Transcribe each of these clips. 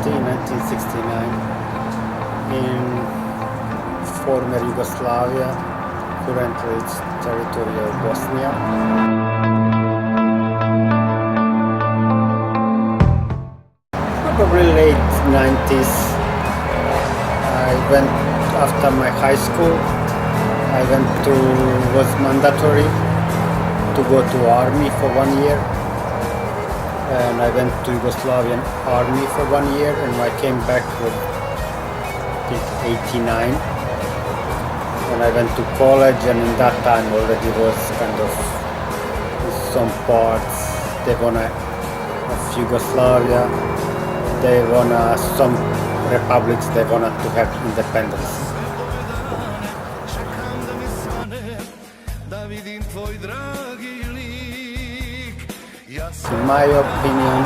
1969 in former Yugoslavia, currently it's territory of Bosnia. Probably late 90s. I went after my high school. I went to, was mandatory to go to army for 1 year. And I went to Yugoslavian army for 1 year, and I came back with, I think, 89. And I went to college, and in that time already was kind of some parts of Yugoslavia, some republics they wanted to have independence. In my opinion,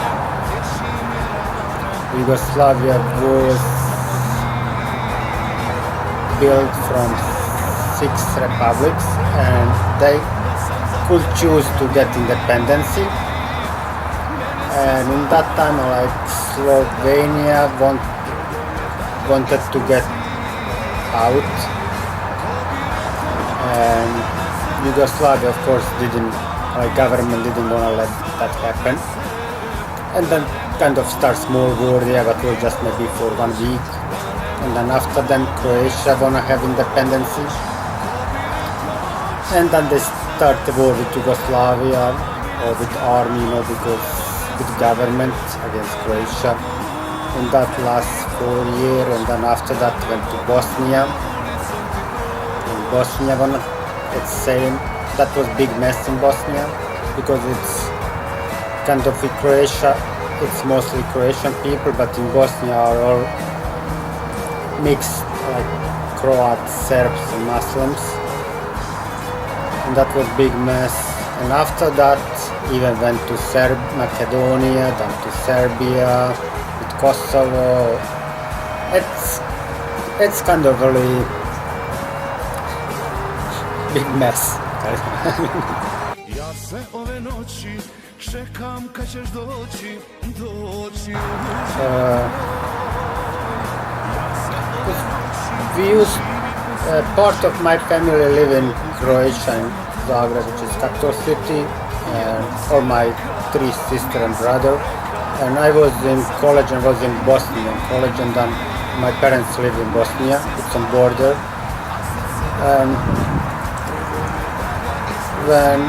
Yugoslavia was built from 6 republics, and they could choose to get independence. And in that time, like Slovenia wanted to get out, and Yugoslavia, of course, government didn't want to let that happen. And then kind of start small war there, but it was just maybe for 1 week. And then after then, Croatia wanna have independence. And then they start the war with Yugoslavia or with army, because with government against Croatia. And that lasts 4 years, and then after that went to Bosnia. In Bosnia, it's same. That was big mess in Bosnia, because it's kind of with Croatia, it's mostly Croatian people, but in Bosnia are all mixed, like Croats, Serbs and Muslims. And that was big mess. And after that, even went to Macedonia, then to Serbia, with Kosovo. It's kind of really big mess. We used part of my family live in Croatia, in Zagreb, which is capital city, and all my 3 sisters and brother. And I was in college and was in Bosnia in college, and then my parents live in Bosnia. It's on border. When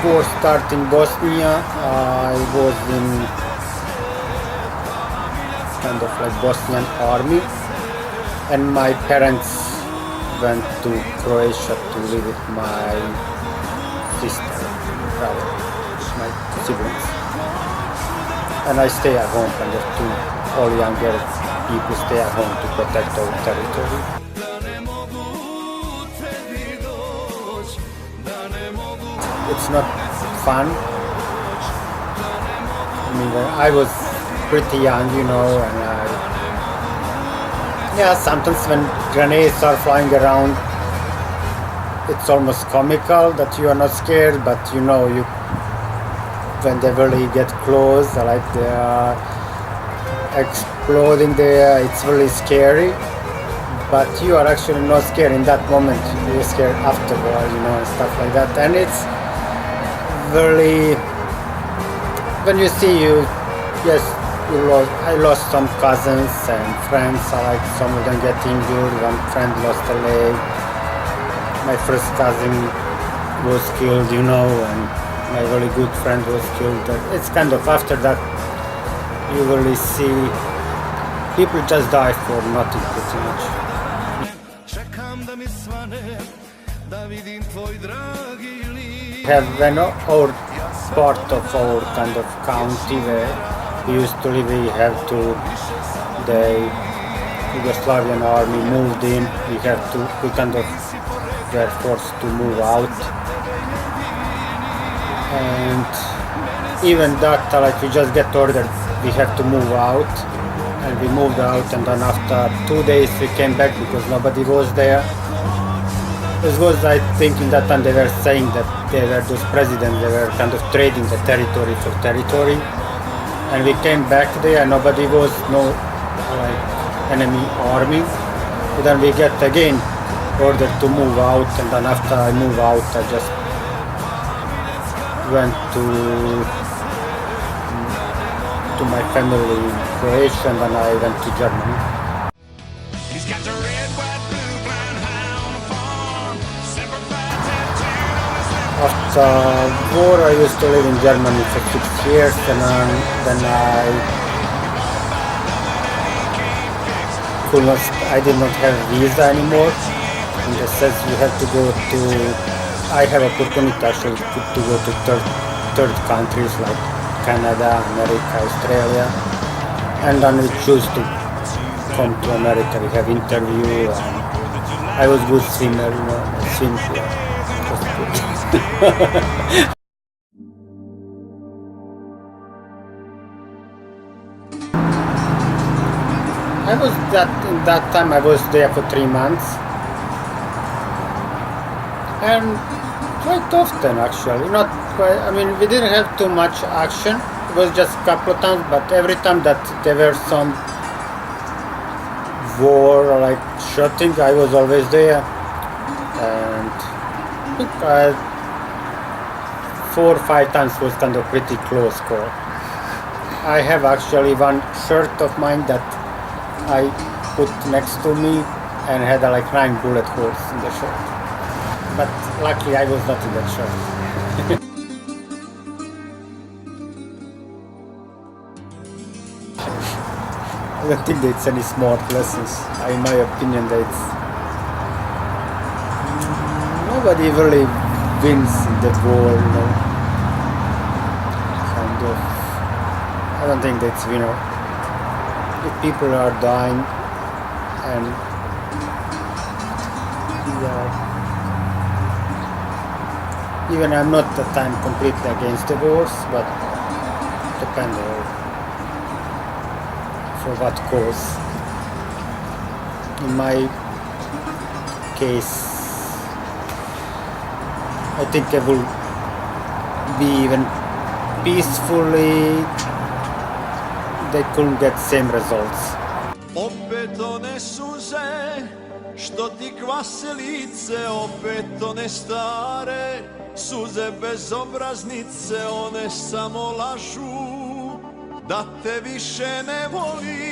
war started in Bosnia, I was in kind of like Bosnian army, and my parents went to Croatia to live with my sister, brother, with my siblings. And I stay at home, kind of all younger people stay at home to protect our territory. It's not fun. I mean, I was pretty young, and sometimes when grenades are flying around, it's almost comical that you are not scared, but when they really get close, like they are exploding there, it's really scary. But you are actually not scared in that moment. You're scared afterward, and stuff like that. And it's really, when you see I lost some cousins and friends, like some of them get injured, one friend lost a leg, my first cousin was killed, and my really good friend was killed. It's kind of after that, you really see people just die for nothing pretty much. When our part of our kind of county where we used to live, the Yugoslavian army moved in, we kind of were forced to move out. And even that, like we just get ordered, we have to move out. And we moved out, and then after 2 days we came back because nobody was there. This was, I think, in that time they were saying that they were those presidents, they were kind of trading the territory for territory. and we came back there. Nobody was no like enemy army. But then we get again ordered to move out, and then after I move out, I just went to my family in Croatia, and then I went to Germany. He's got the red, white, blue, brown hound farm. Tattooed on his lip. After war, I used to live in Germany for 6 years, and then I did not have visa anymore. And it says you have to go to. I have opportunity actually to go to third countries like Canada, America, Australia, and then we choose to come to America. We have interview. I was good swimmer, you know, swim here. In that time I was there for 3 months, and quite often actually, not quite, I mean, we didn't have too much action. It was just a couple of times, but every time that there were some war or like shooting, I was always there, and I think 4 or 5 times was kind of pretty close call. I have actually one shirt of mine that I put next to me and had like 9 bullet holes in the shirt. But luckily I was not in that shirt. I don't think it's any smart lessons. In my opinion, that nobody really wins in the war, you know. Kind of. I don't think that's, you know, if people are dying and even I'm not at the time completely against the wars, but depends on for what cause. In my case, I think it will be even peacefully, they couldn't get same results. Opet one suze, što ti kvase lice, opet one stare, suze bezobraznice, one samo lažu, da te više ne volim.